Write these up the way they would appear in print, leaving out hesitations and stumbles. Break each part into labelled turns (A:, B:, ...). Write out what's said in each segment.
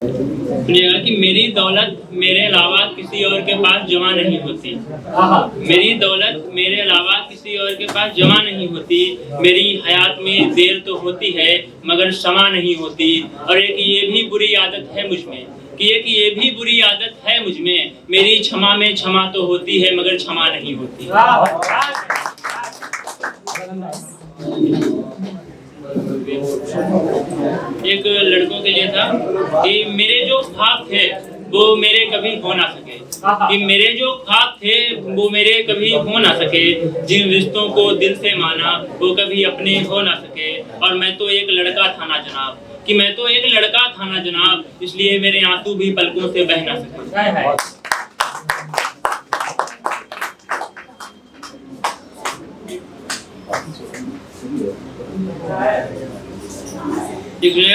A: सुनिएगा कि मेरी दौलत मेरे अलावा किसी और के पास जमा नहीं होती। मेरी दौलत मेरे अलावा किसी और के पास जमा नहीं होती। मेरी हयात में देर तो होती है मगर क्षमा नहीं होती। और एक ये भी बुरी आदत है मुझ में कि एक ये भी बुरी आदत है मुझ में, मेरी क्षमा में क्षमा तो होती है मगर क्षमा नहीं होती। एक लड़कों के लिए था कि मेरे जो ख्वाब थे वो मेरे कभी हो ना सके, कि मेरे जो ख्वाब थे वो मेरे कभी हो ना सके। जिन रिश्तों को दिल से माना वो कभी अपने हो ना सके। और मैं तो एक लड़का था ना जनाब, कि मैं तो एक लड़का था ना जनाब, इसलिए मेरे आंसू भी पलकों से बह ना सके।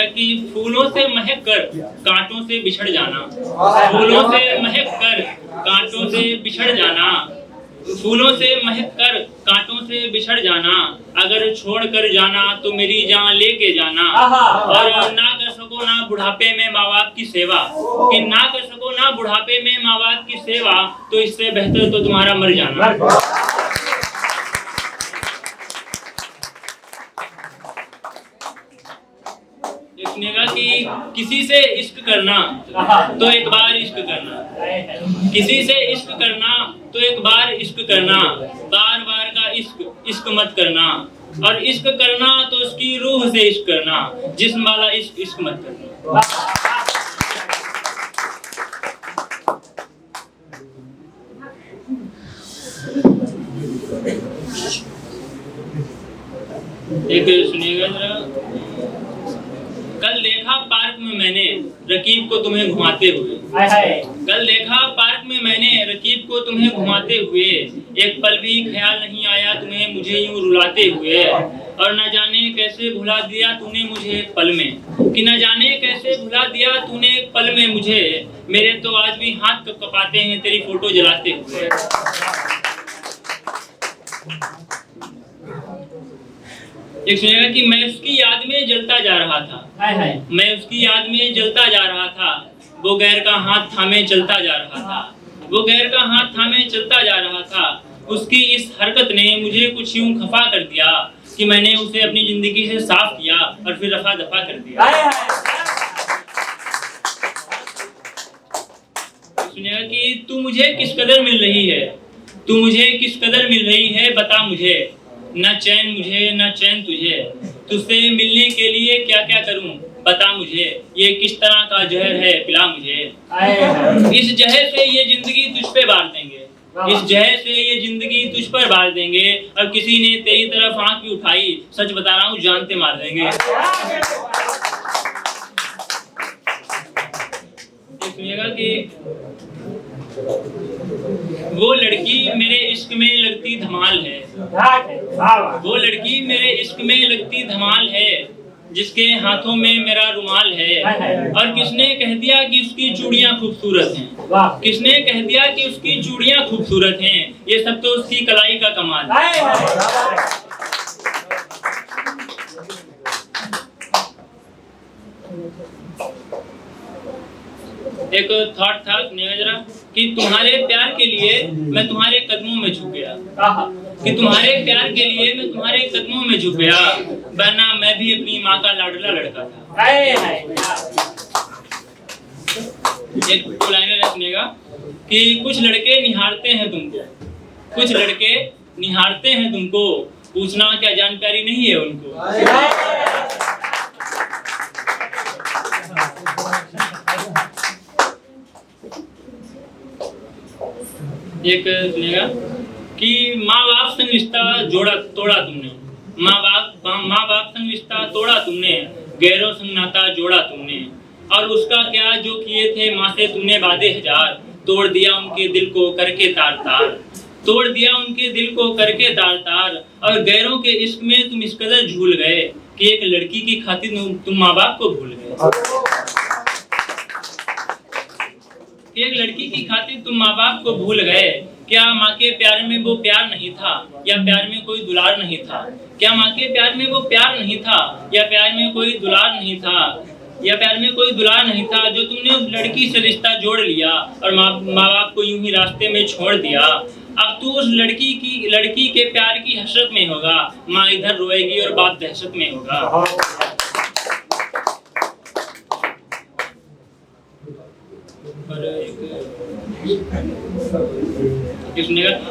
A: कि फूलों से महक कर कांटों से बिछड़ जाना, फूलों से महक कर कांटों से बिछड़ जाना, फूलों से महक कर कांटों से बिछड़ जाना। अगर छोड़ कर जाना तो मेरी जान लेके जाना। और ना कर सको ना बुढ़ापे में माँ बाप की सेवा, कि ना कर सको ना बुढ़ापे में माँ बाप की सेवा, तो इससे बेहतर तो तुम्हारा मर जाना। सुनिएगा कि किसी से इश्क करना तो एक बार इश्क करना, किसी से इश्क करना तो एक बार इश्क करना, बार बार का इश्क मत करना। और इश्क करना तो उसकी रूह से इश्क करना, जिस्म वाला इश्क मत करना। एक सुनिएगा जरा। कल देखा पार्क में मैंने रकीब को तुम्हें घुमाते हुए, कल देखा पार्क में मैंने रकीब को तुम्हें घुमाते हुए। एक पल भी ख्याल नहीं आया तुम्हें मुझे यूं रुलाते हुए। और न जाने कैसे भुला दिया तूने मुझे एक पल में, कि न जाने कैसे भुला दिया तूने एक पल में मुझे। मेरे तो आज भी हाथ कपाते हैं तेरी फोटो जलाते हुए। एक सुनिएगा कि मैं उसकी याद में जलता जा रहा था, मैं उसकी याद में जलता जा रहा था। वो गैर का हाथ थामे चलता जा रहा था, वो गैर का हाथ थामे चलता जा रहा था। उसकी इस हरकत ने मुझे कुछ यूं खफा कर दिया कि मैंने उसे अपनी जिंदगी से साफ किया और फिर रफा दफा कर दिया। सुनिएगा कि तू मुझे किस कदर मिल रही है, तू मुझे किस कदर मिल रही है बता मुझे। न चैन मुझे न चैन तुझे, तुझसे मिलने के लिए क्या क्या करूं बता मुझे। ये किस तरह का जहर है पिला मुझे। इस जहर से ये जिंदगी तुझ पे बार देंगे, इस जहर से ये जिंदगी तुझ पर बार देंगे। और किसी ने तेरी तरफ आंख भी उठाई, सच बता रहा हूँ जानते मार देंगे। सुनिएगा कि वो लड़की मेरे इश्क में लगती धमाल है, वो लड़की मेरे इश्क में लगती धमाल है, जिसके हाथों में मेरा रुमाल है। और किसने कह दिया कि उसकी चूड़ियां खूबसूरत हैं, किसने कह दिया कि उसकी चूड़ियां खूबसूरत हैं। ये सब तो उसकी कलाई का कमाल है। एक थॉट था जरा कि तुम्हारे प्यार के लिए मैं तुम्हारे कदमों में झुक गया, कि तुम्हारे प्यार के लिए मैं तुम्हारे कदमों में झुक गया, वरना मैं भी अपनी माँ का लाडला लड़का था। एक लाइन सुनिएगा कि कुछ लड़के निहारते हैं तुमको, कुछ लड़के निहारते हैं तुमको, पूछना क्या जान प्यारी नहीं है उनको। एक सुनिएगा कि माँ बाप संग रिश्ता तोड़ा तुमने, माँ बाप संग रिश्ता तोड़ा तुमने, गैरों संग नाता जोड़ा तुमने। और उसका क्या जो किए थे माँ से तुमने वादे हजार, तोड़ दिया उनके दिल को करके तार तार, तोड़ दिया उनके दिल को करके तार तार। और गैरों के इश्क में तुम इस कदर झूल गए कि एक लड़की की खातिर तुम माँ बाप को भूल गए। एक लड़की की खातिर तुम माँ बाप को भूल गए। क्या माँ के प्यार में वो प्यार नहीं था, या प्यार में कोई दुलार नहीं था? क्या माँ के प्यार में वो प्यार नहीं था, या प्यार में कोई दुलार नहीं था? या प्यार में कोई दुल्हा नहीं था जो तुमने उस लड़की से रिश्ता जोड़ लिया और माँ बाप को यूं ही रास्ते में छोड़ दिया। अब तू उस लड़की के प्यार की हसरत में होगा, माँ इधर रोएगी और बाप दहशत में होगा। और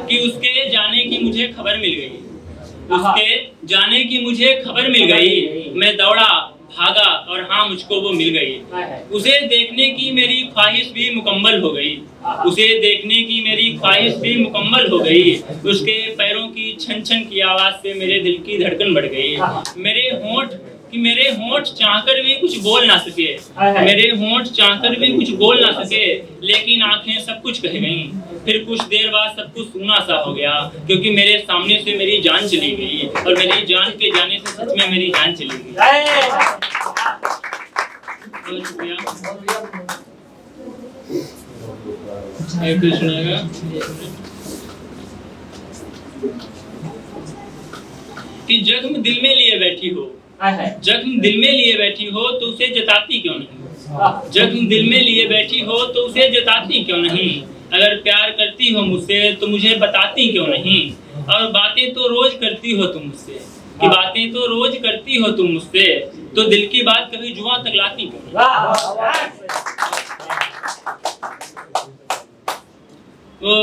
A: कि उसके जाने की मुझे खबर मिल गई, उसके जाने की मुझे खबर मिल गई, मैं दौड़ा भागा और हाँ मुझको वो मिल गई। उसे देखने की मेरी ख्वाहिश भी मुकम्मल हो गई, उसे देखने की मेरी ख्वाहिश भी मुकम्मल हो गई। उसके पैरों की छन छन की आवाज से मेरे दिल की धड़कन बढ़ गई। मेरे होंठ चाहकर भी कुछ बोल ना सके, मेरे होंठ चाहकर भी कुछ बोल ना सके, लेकिन आंखें सब कुछ कह गईं। फिर कुछ देर बाद सब कुछ सूना सा हो गया, क्योंकि मेरे सामने से मेरी जान चली गई और मेरी जान के जाने से सच में मेरी जान चली गई। कि जख्म दिल में लिए बैठी हो, जख्म दिल में लिए बैठी हो तो उसे जताती क्यों नहीं, जख्म दिल में लिए बैठी हो तो उसे जताती क्यों नहीं। अगर प्यार करती हो मुझसे तो मुझे बताती क्यों नहीं। और बातें तो रोज करती हो तुम मुझसे, कि बातें तो रोज करती हो तुम मुझसे, तो दिल की बात कभी जुबां तक लाती क्यों नहीं। वो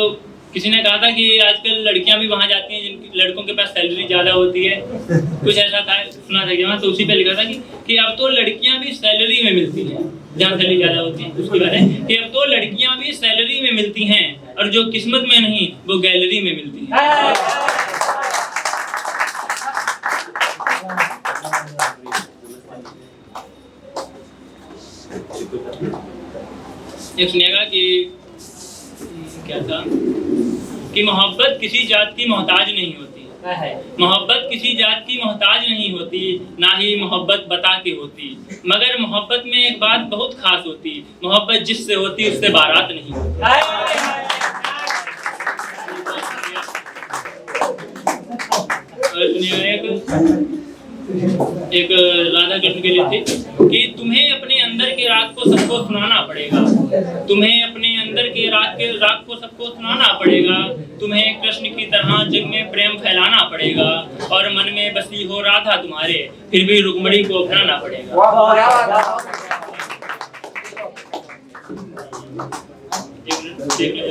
A: किसी ने कहा था कि आजकल लड़कियां भी वहां जाती हैं जिनकी लड़कों के पास सैलरी ज्यादा होती है, कुछ ऐसा था, सुना था कि वहां, तो उसी पे लिखा था कि अब तो लड़कियां भी सैलरी में मिलती हैं जहाँ सैलरी ज्यादा होती है। उसकी बात है कि अब तो लड़कियां भी सैलरी में मिलती हैं और जो किस्मत में नहीं वो गैलरी में मिलती है। एक सुनिएगा कि क्या था कि मोहब्बत किसी जात की मोहताज नहीं होती, मोहब्बत किसी जात की मोहताज नहीं होती, ना ही मोहब्बत बता के होती, मगर मोहब्बत में एक बात बहुत खास होती, मोहब्बत जिससे होती उससे बारात नहीं होती। एक राधा कृष्ण के लिए थी कि तुम्हें अपने अंदर के राग को सबको सुनाना पड़ेगा, तुम्हें अपने अंदर के राग को सबको सुनाना पड़ेगा, तुम्हें कृष्ण की तरह जग में प्रेम फैलाना पड़ेगा, और मन में बसी हो राधा तुम्हारे फिर भी रुक्मणी को अपनाना पड़ेगा।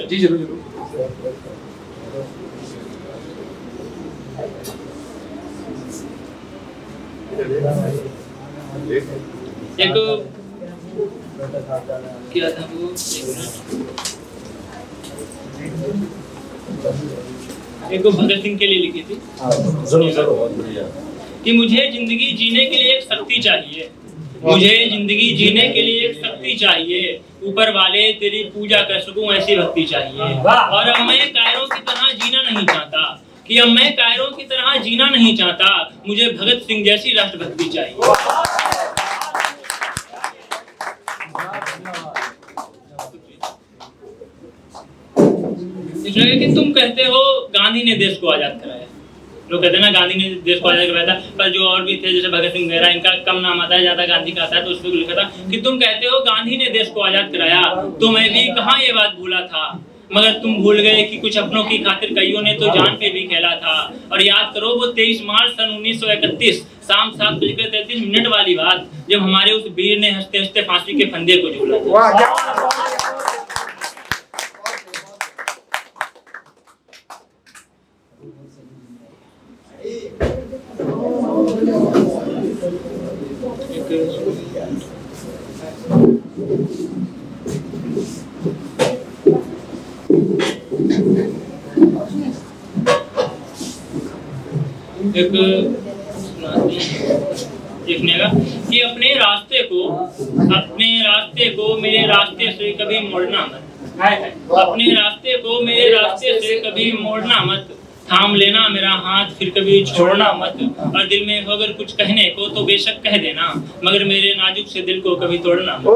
A: जी जरूर। एक क्या था वो, एक भगत सिंह के लिए लिखी थी कि मुझे जिंदगी जीने के लिए एक शक्ति चाहिए, मुझे जिंदगी जीने के लिए एक शक्ति चाहिए, ऊपर वाले तेरी पूजा कर सकूं ऐसी भक्ति चाहिए। और अब मैं कायरों की तरह जीना नहीं चाहता, कि अब मैं कायरों की तरह जीना नहीं चाहता, मुझे भगत सिंह जैसी राष्ट्रभक्ति चाहिए। इसलिए कि तुम कहते हो गांधी ने देश को आजाद कराया, लोग कहते हैं ना गांधी ने देश को आजाद कराया था, पर जो और भी थे जैसे भगत सिंह वगैरह इनका कम नाम आता है, ज्यादा गांधी का आता है, तो उसमें लिखा था कि तुम कहते हो गांधी ने देश को आजाद कराया, तो मैं भी कहाँ ये बात भूला था, मगर तुम भूल गए कि कुछ अपनों की खातिर कईयों ने तो जान पे भी खेला था। और याद करो वो 23 मार्च सन 1931 शाम 7:33 वाली बात, जब हमारे उस वीर ने हंसते हंसते फांसी के फंदे को झूला था। देखनेगा कि अपने रास्ते को मेरे रास्ते से कभी मोड़ना मत, अपने रास्ते को मेरे रास्ते से कभी मोड़ना मत, थाम लेना मेरा हाथ फिर कभी छोड़ना मत, और दिल में हो अगर कुछ कहने को तो बेशक कह देना, मगर मेरे नाजुक से दिल को कभी तोड़ना मत।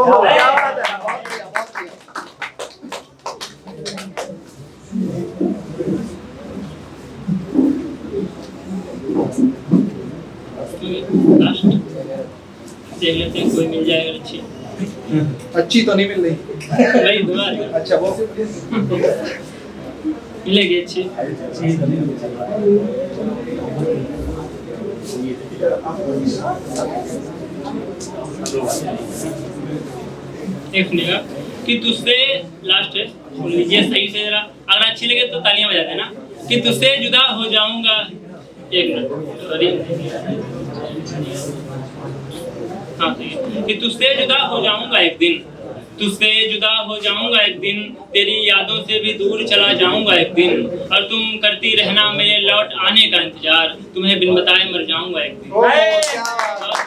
A: देख लेते हैं कोई मिल जाएगा अच्छी।
B: अच्छी तो नहीं मिल रही।
A: वही दुआ है।
B: अच्छा वो
A: मिलेगी अच्छी। एक मिनट कि तुझसे लास्ट है, सुन लीजिए सही से जरा, अगर अच्छी लगे तो तालियां बजाते हैं ना। कि तुझसे जुदा हो जाऊंगा, एक मिनट सॉरी, हाँ कि तुझसे जुदा हो जाऊंगा एक दिन, तुझसे जुदा हो जाऊंगा एक दिन, तेरी यादों से भी दूर चला जाऊंगा एक दिन, और तुम करती रहना मेरे लौट आने का इंतजार, तुम्हें बिन बताए मर जाऊंगा एक दिन।